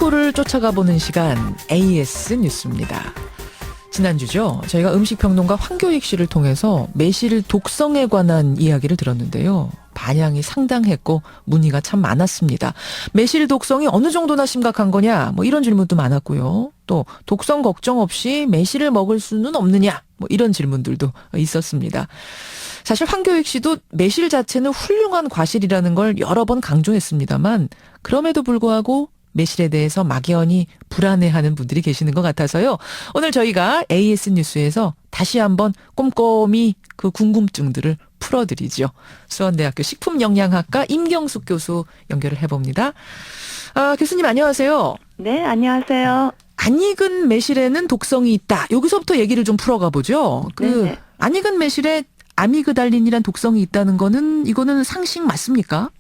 정보를 쫓아가 보는 시간 AS 뉴스입니다. 지난주죠. 저희가 음식평론가 황교익 씨를 통해서 매실 독성에 관한 이야기를 들었는데요. 반향이 상당했고 문의가 참 많았습니다. 매실 독성이 어느 정도나 심각한 거냐 이런 질문도 많았고요. 또 독성 걱정 없이 매실을 먹을 수는 없느냐 이런 질문들도 있었습니다. 사실 황교익 씨도 매실 자체는 훌륭한 과실이라는 걸 여러 번 강조했습니다만 그럼에도 불구하고 매실에 대해서 막연히 불안해하는 분들이 계시는 것 같아서요. 오늘 저희가 AS 뉴스에서 다시 한번 꼼꼼히 그 궁금증들을 풀어드리죠. 수원대학교 식품영양학과 임경숙 교수 연결을 해봅니다. 교수님 안녕하세요. 네, 안녕하세요. 안 익은 매실에는 독성이 있다. 여기서부터 얘기를 좀 풀어가 보죠. 네네. 안 익은 매실에 아미그달린이란 독성이 있다는 이거는 상식 맞습니까?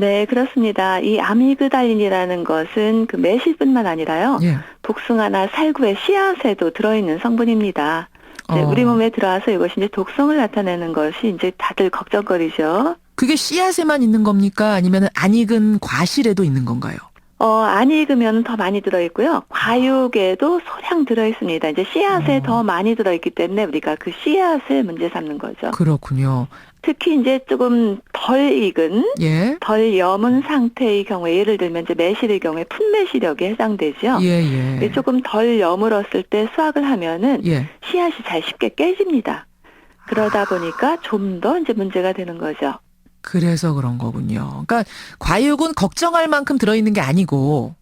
네, 그렇습니다. 이 아미그달린이라는 것은 그 매실뿐만 아니라요. 예. 복숭아나 살구의 씨앗에도 들어있는 성분입니다. 이제 우리 몸에 들어와서 이것이 이제 독성을 나타내는 것이 이제 다들 걱정거리죠. 그게 씨앗에만 있는 겁니까? 아니면 안 익은 과실에도 있는 건가요? 안 익으면 더 많이 들어있고요. 과육에도 소량 들어있습니다. 이제 씨앗에 더 많이 들어있기 때문에 우리가 그 씨앗을 문제 삼는 거죠. 그렇군요. 특히 이제 조금 덜 익은, 예. 덜 여문 상태의 경우에 예를 들면 이제 매실의 경우에 풋매실력에 해당되죠. 예. 조금 덜 여물었을 때 수확을 하면은 예. 씨앗이 잘 쉽게 깨집니다. 그러다 보니까 좀 더 이제 문제가 되는 거죠. 그래서 그런 거군요. 그러니까 과육은 걱정할 만큼 들어있는 게 아니고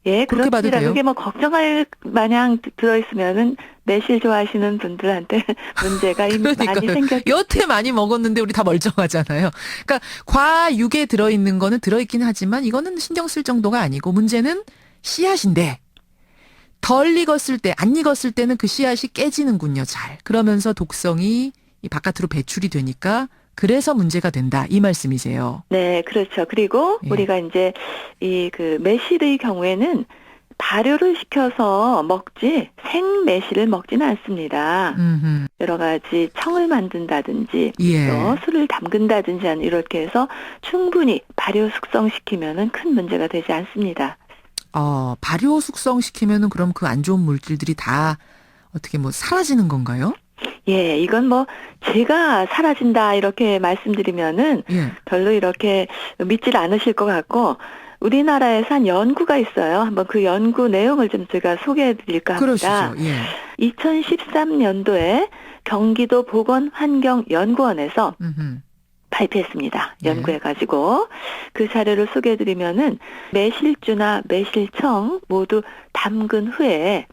예, 그렇게 봐도 그렇습니다. 돼요? 그게 걱정할 마냥 들어있으면은 매실 좋아하시는 분들한테 문제가 이미 많이 그러니까요. 생겼죠. 여태 많이 먹었는데 우리 다 멀쩡하잖아요. 그러니까 과육에 들어있는 거는 들어있긴 하지만 이거는 신경 쓸 정도가 아니고 문제는 씨앗인데 덜 익었을 때, 안 익었을 때는 그 씨앗이 깨지는군요. 잘. 그러면서 독성이 이 바깥으로 배출이 되니까 그래서 문제가 된다. 이 말씀이세요. 네, 그렇죠. 그리고 예. 우리가 이제 이 그 매실의 경우에는 발효를 시켜서 먹지 생매실을 먹지는 않습니다. 음흠. 여러 가지 청을 만든다든지 예. 또 술을 담근다든지 이렇게 해서 충분히 발효 숙성시키면은 큰 문제가 되지 않습니다. 발효 숙성시키면은 그럼 그 안 좋은 물질들이 다 어떻게 사라지는 건가요? 예, 이건 제가 사라진다 이렇게 말씀드리면은 예. 별로 이렇게 믿질 않으실 것 같고 우리나라에서 한 연구가 있어요. 한번 그 연구 내용을 좀 제가 소개해 드릴까 합니다. 그러시죠. 예. 2013년도에 경기도 보건환경연구원에서 음흠. 발표했습니다. 예. 연구해가지고 그 자료를 소개해드리면은 매실주나 매실청 모두 담근 후에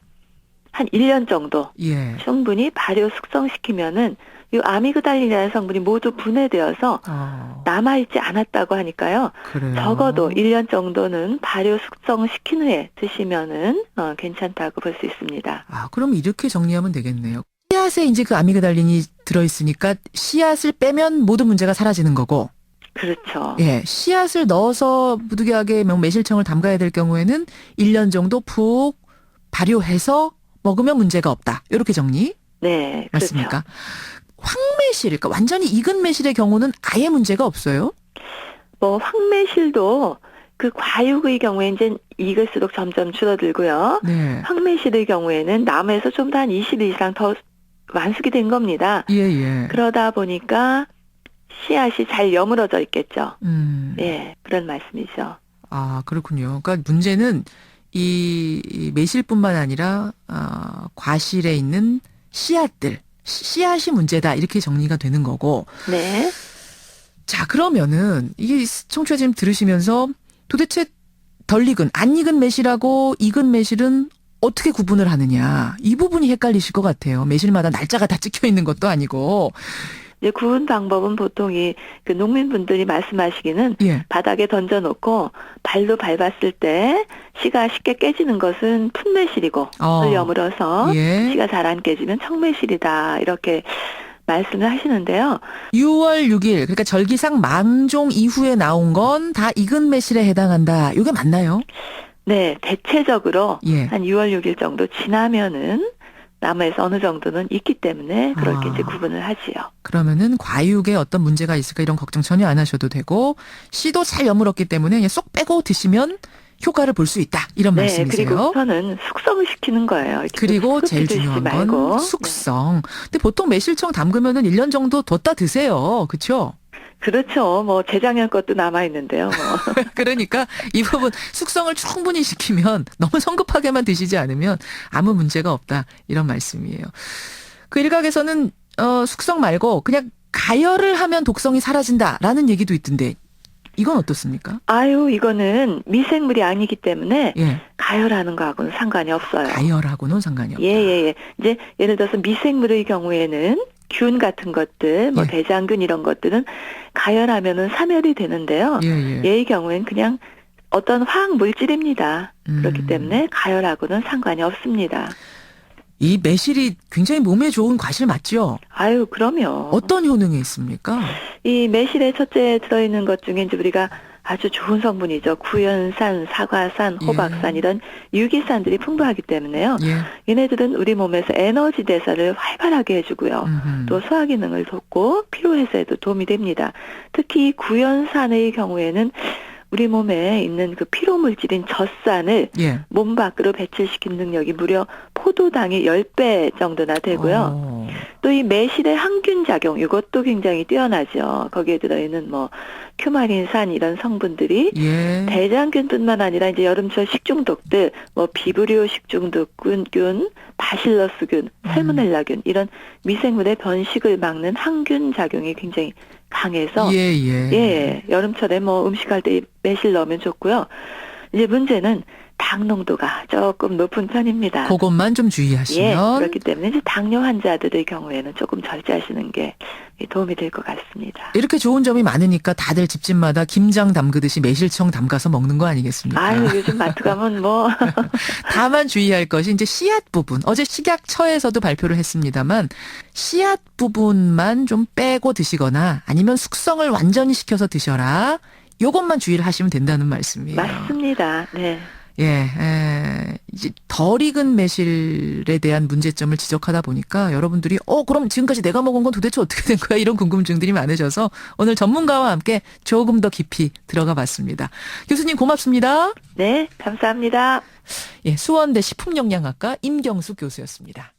한 1년 정도 예. 충분히 발효 숙성시키면은 이 아미그달린이라는 성분이 모두 분해되어서 남아있지 않았다고 하니까요. 그래요. 적어도 1년 정도는 발효 숙성시킨 후에 드시면은 괜찮다고 볼 수 있습니다. 그럼 이렇게 정리하면 되겠네요. 씨앗에 이제 그 아미그달린이 들어있으니까 씨앗을 빼면 모든 문제가 사라지는 거고. 그렇죠. 예. 씨앗을 넣어서 부득이하게 매실청을 담가야 될 경우에는 1년 정도 푹 발효해서 먹으면 문제가 없다. 이렇게 정리? 네, 맞습니까? 황매실, 그러니까 완전히 익은 매실의 경우는 아예 문제가 없어요? 황매실도 그 과육의 경우에 이제 익을수록 점점 줄어들고요. 네. 황매실의 경우에는 나무에서 좀 더 한 20일 이상 더 완숙이 된 겁니다. 예. 그러다 보니까 씨앗이 잘 여물어져 있겠죠. 예, 그런 말씀이죠. 그렇군요. 그러니까 문제는 이 매실뿐만 아니라 과실에 있는 씨앗들, 씨앗이 문제다 이렇게 정리가 되는 거고. 네. 자, 그러면은 이게 청취자 지금 들으시면서 도대체 덜 익은, 안 익은 매실하고 익은 매실은 어떻게 구분을 하느냐. 이 부분이 헷갈리실 것 같아요. 매실마다 날짜가 다 찍혀 있는 것도 아니고. 이제 구분 방법은 보통 그 농민분들이 말씀하시기는 예. 바닥에 던져놓고 발로 밟았을 때 씨가 쉽게 깨지는 것은 풋매실이고 덜 여물어서 예. 씨가 잘 안 깨지면 청매실이다 이렇게 말씀을 하시는데요. 6월 6일, 그러니까 절기상 망종 이후에 나온 건 다 익은 매실에 해당한다. 이게 맞나요? 네, 대체적으로 예. 한 6월 6일 정도 지나면은 나무에서 어느 정도는 있기 때문에 그렇게 이제 구분을 하지요. 그러면은 과육에 어떤 문제가 있을까 이런 걱정 전혀 안 하셔도 되고 씨도 잘 여물었기 때문에 그냥 쏙 빼고 드시면 효과를 볼 수 있다. 이런 네, 말씀이세요. 그리고 우선은 숙성을 시키는 거예요. 이렇게 그리고 또 제일 드시지 중요한 건 말고. 숙성. 근데 보통 매실청 담그면은 1년 정도 뒀다 드세요. 그렇죠? 그렇죠. 뭐 재작년 것도 남아 있는데요. 뭐. 그러니까 이 부분 숙성을 충분히 시키면 너무 성급하게만 드시지 않으면 아무 문제가 없다. 이런 말씀이에요. 그 일각에서는 숙성 말고 그냥 가열을 하면 독성이 사라진다라는 얘기도 있던데 이건 어떻습니까? 아유, 이거는 미생물이 아니기 때문에 예. 가열하는 거하고는 상관이 없어요. 가열하고는 상관이 없다. 예. 이제 예를 들어서 미생물의 경우에는 균 같은 것들, 뭐 예. 대장균 이런 것들은 가열하면은 사멸이 되는데요. 예. 얘의 경우에는 그냥 어떤 화학 물질입니다. 그렇기 음. 때문에 가열하고는 상관이 없습니다. 이 매실이 굉장히 몸에 좋은 과실 맞죠? 아유, 그럼요. 어떤 효능이 있습니까? 이 매실에 첫째 들어있는 것 중에 이제 우리가 아주 좋은 성분이죠. 구연산, 사과산, 호박산 예. 이런 유기산들이 풍부하기 때문에요. 예. 얘네들은 우리 몸에서 에너지 대사를 활발하게 해주고요. 음흠. 또 소화 기능을 돕고 피로 해소에도 도움이 됩니다. 특히 구연산의 경우에는 우리 몸에 있는 그 피로 물질인 젖산을 예. 몸 밖으로 배출시키는 능력이 무려 포도당의 10배 정도나 되고요. 어. 또 이 매실의 항균 작용 이것도 굉장히 뛰어나죠. 거기에 들어있는 뭐 큐마린산 이런 성분들이 예. 대장균뿐만 아니라 이제 여름철 식중독들 뭐 비브리오 식중독균, 바실러스균, 살모넬라균 이런 미생물의 변식을 막는 항균 작용이 굉장히 강해서 예. 여름철에 뭐 음식할 때 매실 넣으면 좋고요. 이제 문제는 당 농도가 조금 높은 편입니다. 그것만 좀 예, 주의하시면 그렇기 때문에 이제 당뇨 환자들의 경우에는 조금 절제하시는 게 도움이 될 것 같습니다. 이렇게 좋은 점이 많으니까 다들 집집마다 김장 담그듯이 매실청 담가서 먹는 거 아니겠습니까? 아유, 요즘 마트 가면 뭐 다만 주의할 것이 이제 씨앗 부분. 어제 식약처에서도 발표를 했습니다만 씨앗 부분만 좀 빼고 드시거나 아니면 숙성을 완전히 시켜서 드셔라. 요것만 주의를 하시면 된다는 말씀이에요. 맞습니다. 네. 이제 덜 익은 매실에 대한 문제점을 지적하다 보니까 여러분들이 그럼 지금까지 내가 먹은 건 도대체 어떻게 된 거야? 이런 궁금증들이 많으셔서 오늘 전문가와 함께 조금 더 깊이 들어가 봤습니다. 교수님 고맙습니다. 네, 감사합니다. 예, 수원대 식품영양학과 임경수 교수였습니다.